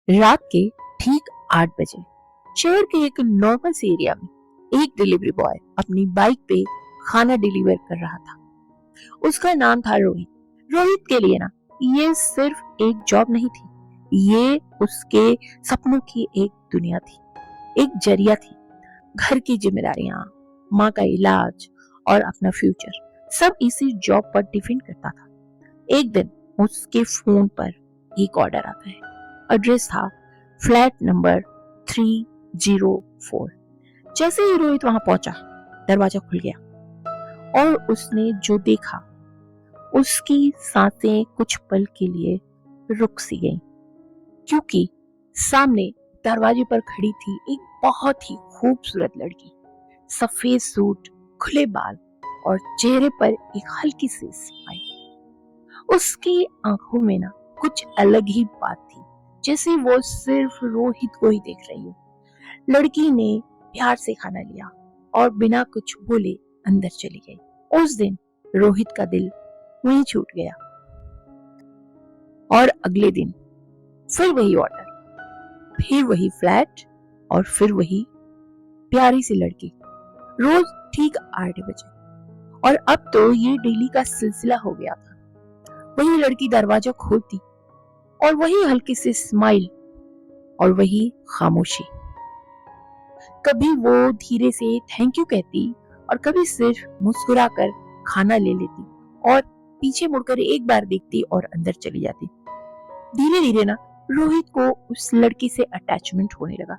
रात के ठीक 8 बजे शहर के एक नॉर्मल से एरिया में एक डिलीवरी बॉय अपनी बाइक पे खाना डिलीवर कर रहा था। उसका नाम था रोहित। रोहित के लिए ना ये सिर्फ एक जॉब नहीं थी, ये उसके सपनों की एक दुनिया थी, एक जरिया थी। घर की जिम्मेदारियां, माँ का इलाज और अपना फ्यूचर सब इसी जॉब पर डिपेंड करता था। एक दिन उसके फोन पर एक ऑर्डर आता है। एड्रेस था फ्लैट नंबर 304। जैसे ही रोहित वहां पहुंचा, दरवाजा खुल गया और उसने जो देखा, उसकी सांसें कुछ पल के लिए रुक सी गईं, क्योंकि सामने दरवाजे पर खड़ी थी एक बहुत ही खूबसूरत लड़की। सफेद सूट, खुले बाल और चेहरे पर एक हल्की सी स्माइल। उसकी आंखों में ना कुछ अलग ही बात थी, जैसे वो सिर्फ रोहित को ही देख रही हो। लड़की ने प्यार से खाना लिया और बिना कुछ बोले अंदर चली गई। उस दिन रोहित का दिल वहीं छूट गया। और अगले दिन फिर वही ऑर्डर, फिर वही फ्लैट और फिर वही प्यारी सी लड़की, रोज ठीक 8 बजे। और अब तो ये डेली का सिलसिला हो गया था। वही लड़की दरवाजा खोलती और वही हल्की सी स्माइल और वही खामोशी। कभी वो धीरे से थैंक यू कहती और कभी सिर्फ मुस्कुराकर खाना ले लेती और पीछे मुड़कर एक बार देखती और अंदर चली जाती। धीरे धीरे ना रोहित को उस लड़की से अटैचमेंट होने लगा।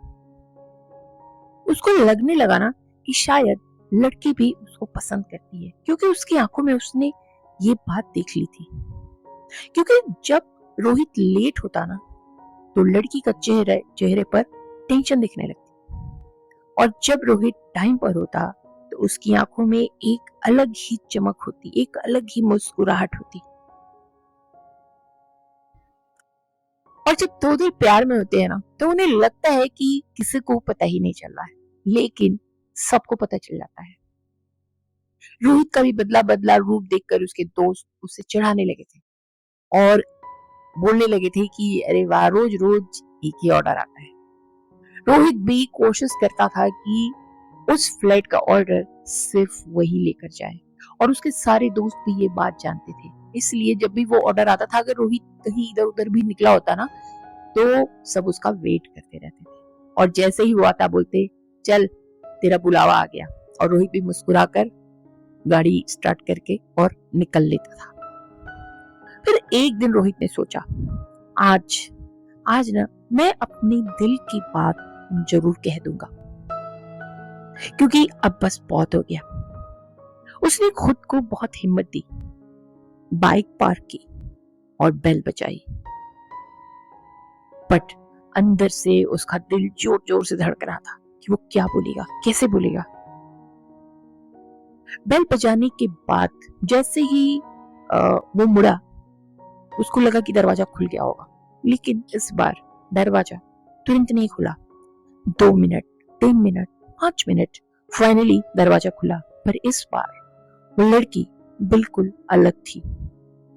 उसको लगने लगा ना कि शायद लड़की भी उसको पसंद करती है, क्योंकि उसकी आंखों में उसने ये बात देख ली थी। क्योंकि जब रोहित लेट होता ना तो लड़की का चेहरे पर टेंशन दिखने लगती, और जब रोहित टाइम पर होता तो उसकी आंखों में एक अलग ही चमक होती, एक अलग ही मुस्कुराहट होती। और जब दो दिल प्यार में होते हैं ना तो उन्हें लगता है कि किसी को पता ही नहीं चल रहा है, लेकिन सबको पता चल जाता है। रोहित का भी बदला बदला रूप देखकर उसके दोस्त उसे चिढ़ाने लगे थे और बोलने लगे थे कि अरे वाह, रोज रोज एक ही ऑर्डर आता है। रोहित भी कोशिश करता था कि उस फ्लाइट का ऑर्डर सिर्फ वही लेकर जाए, और उसके सारे दोस्त भी ये बात जानते थे। इसलिए जब भी वो ऑर्डर आता था, अगर रोहित कहीं इधर उधर भी निकला होता ना तो सब उसका वेट करते रहते थे। और जैसे ही वो आता बोलते, चल तेरा बुलावा आ गया, और रोहित भी मुस्कुराकर गाड़ी स्टार्ट करके और निकल लेता था। फिर एक दिन रोहित ने सोचा, आज ना मैं अपनी दिल की बात जरूर कह दूंगा, क्योंकि अब बस बहुत हो गया। उसने खुद को बहुत हिम्मत दी, बाइक पार्क की और बेल बजाई। बट अंदर से उसका दिल जोर जोर से धड़क रहा था कि वो क्या बोलेगा, कैसे बोलेगा। बेल बजाने के बाद जैसे ही वो मुड़ा, उसको लगा कि दरवाजा खुल गया होगा, लेकिन इस बार दरवाजा तुरंत नहीं खुला। 2 मिनट, 3 मिनट, 5 मिनट, फाइनली दरवाजा खुला। पर इस बार वो लड़की बिल्कुल अलग थी।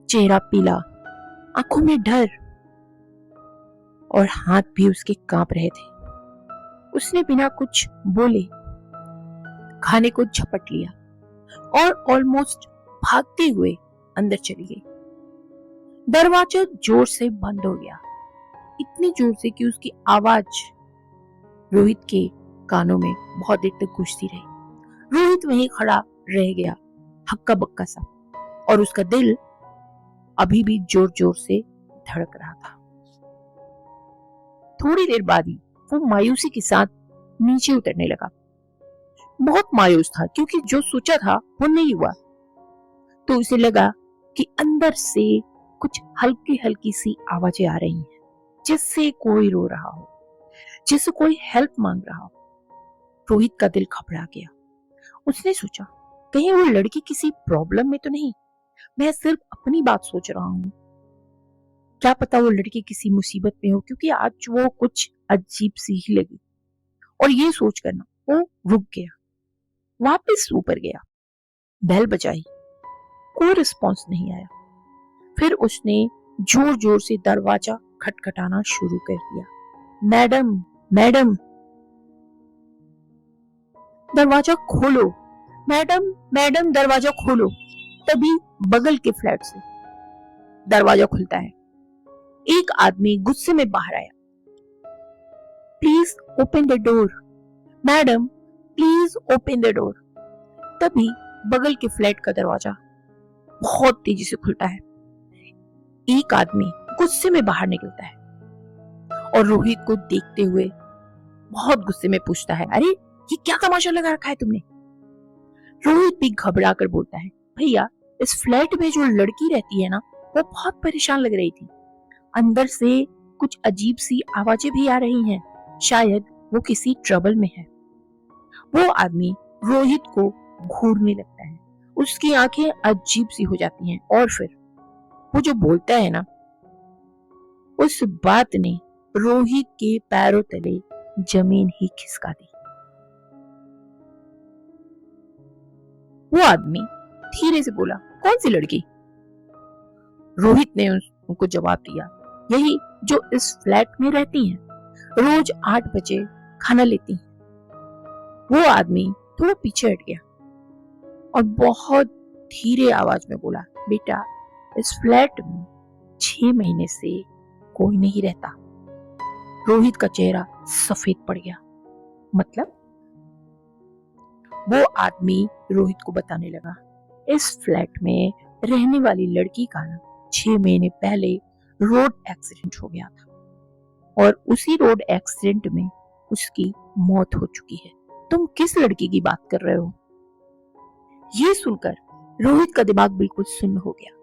चेहरा पीला, आंखों में डर, और हाथ भी उसके कांप रहे थे। उसने बिना कुछ बोले खाने को झपट लिया और ऑलमोस्ट भागते हुए अंदर चली गई। दरवाजा जोर से बंद हो गया, इतनी जोर से कि उसकी आवाज रोहित के कानों में बहुत देर तक गूंजती रही। रोहित वहीं खड़ा रह गया, हक्का बक्का सा, और उसका दिल अभी भी जोर जोर से धड़क रहा था। थोड़ी देर बाद ही वो मायूसी के साथ नीचे उतरने लगा। बहुत मायूस था, क्योंकि जो सोचा था वो नहीं हुआ। तो उसे लगा कि अंदर से कुछ हल्की हल्की सी आवाजें आ रही हैं, जिससे कोई रो रहा हो, जिससे कोई हेल्प मांग रहा हो। रोहित का दिल घबरा गया। उसने सोचा, कहीं वो लड़की किसी प्रॉब्लम में तो नहीं, मैं सिर्फ अपनी बात सोच रहा हूँ। क्या पता वो लड़की किसी मुसीबत में हो, क्योंकि आज वो कुछ अजीब सी ही लगी। और ये सोचकर ना वो रुक गया, वापस ऊपर गया, बेल बजाई, कोई रिस्पॉन्स नहीं आया। फिर उसने जोर जोर से दरवाजा खटखटाना शुरू कर दिया। मैडम, मैडम, दरवाजा खोलो, मैडम, मैडम, दरवाजा खोलो। तभी बगल के फ्लैट से दरवाजा खुलता है। एक आदमी गुस्से में बाहर आया। Please open the door, madam, please open the door. तभी बगल के फ्लैट का दरवाजा बहुत तेजी से खुलता है। एक आदमी गुस्से में बाहर निकलता है और रोहित को देखते हुए बहुत गुस्से में पूछता है, अरे ये क्या तमाशा लगा रखा है तुमने? रोहित भी घबरा कर बोलता है, भैया इस फ्लैट में जो लड़की रहती है ना, वो बहुत परेशान लग रही थी। अंदर से कुछ अजीब सी आवाजें भी आ रही हैं, शायद वो किसी ट्रबल में है। वो आदमी रोहित को घूरने लगता है, उसकी आंखें अजीब सी हो जाती हैं और फिर वो जो बोलता है ना, उस बात ने रोहित के पैरों तले जमीन ही खिसका दी। वो आदमी धीरे से बोला, कौन सी लड़की? रोहित ने उनको जवाब दिया, यही जो इस फ्लैट में रहती हैं, रोज 8 बजे खाना लेती हैं। वो आदमी थोड़ा पीछे हट गया और बहुत धीरे आवाज में बोला, बेटा इस फ्लैट में 6 महीने से कोई नहीं रहता। रोहित का चेहरा सफेद पड़ गया। मतलब? वो आदमी रोहित को बताने लगा, इस फ्लैट में रहने वाली लड़की का ना 6 महीने पहले रोड एक्सीडेंट हो गया था और उसी रोड एक्सीडेंट में उसकी मौत हो चुकी है। तुम किस लड़की की बात कर रहे हो? ये सुनकर रोहित का दिमाग बिल्कुल सुन्न हो गया।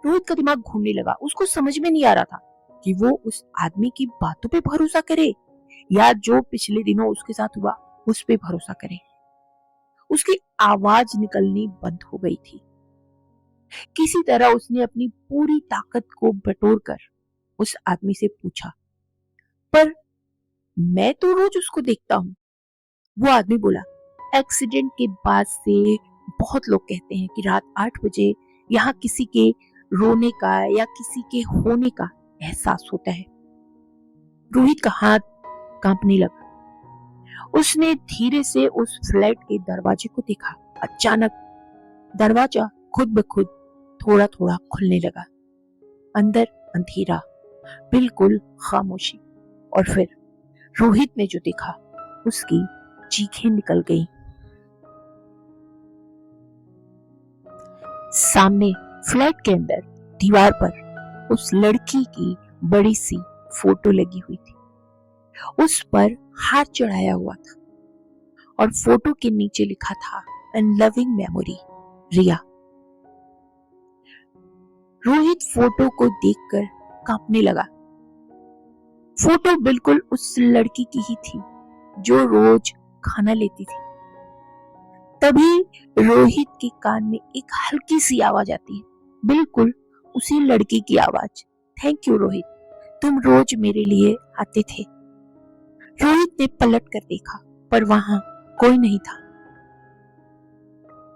रोहित का दिमाग घूमने लगा। उसको समझ में नहीं आ रहा था कि वो उस आदमी की बातों पे भरोसा करे या जो पिछले दिनों उसके साथ हुआ उस पे भरोसा करे। उसकी आवाज निकलनी बंद हो गई थी। किसी तरह उसने अपनी पूरी ताकत को बटोरकर उस आदमी से पूछा, पर मैं तो रोज उसको देखता हूँ। वो आदमी बोला, एक्सीडेंट के बाद से बहुत लोग कहते हैं कि रात 8 बजे यहाँ किसी के रोने का या किसी के होने का एहसास होता है। रोहित का हाथ कांपने लगा। उसने धीरे से उस फ्लैट के दरवाजे को देखा। अचानक दरवाजा खुद ब खुद थोड़ा थोड़ा खुलने लगा। अंदर अंधेरा, बिल्कुल खामोशी। और फिर रोहित ने जो देखा, उसकी चीखें निकल गईं। सामने फ्लैट के अंदर दीवार पर उस लड़की की बड़ी सी फोटो लगी हुई थी। उस पर हाथ चढ़ाया हुआ था और फोटो के नीचे लिखा था, in loving memory Riya. Rohit photo को देखकर कांपने लगा। फोटो बिल्कुल उस लड़की की ही थी जो रोज खाना लेती थी। तभी रोहित के कान में एक हल्की सी आवाज आती है, बिल्कुल उसी लड़की की आवाज। थैंक यू रोहित, तुम रोज मेरे लिए आते थे। रोहित ने पलट कर देखा, पर वहां कोई नहीं था।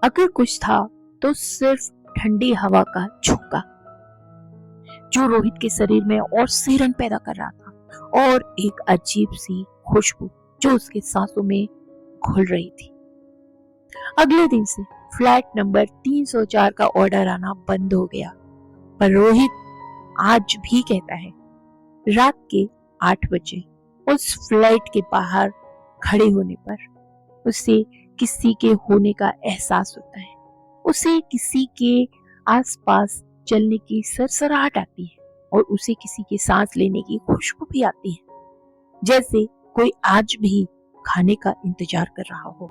अगर कुछ था तो सिर्फ ठंडी हवा का झोंका जो रोहित के शरीर में और सिहरन पैदा कर रहा था, और एक अजीब सी खुशबू जो उसके सांसों में घुल रही थी। अगले दिन से फ्लैट नंबर 304 का ऑर्डर आना बंद हो गया, पर रोहित आज भी कहता है, रात के 8 बजे उस फ्लैट के बाहर खड़े होने पर उसे किसी के होने का एहसास होता है। उसे किसी के आसपास चलने की सरसराहट आती है और उसे किसी के सांस लेने की खुशबू भी आती है, जैसे कोई आज भी खाने का इंतजार कर रहा हो।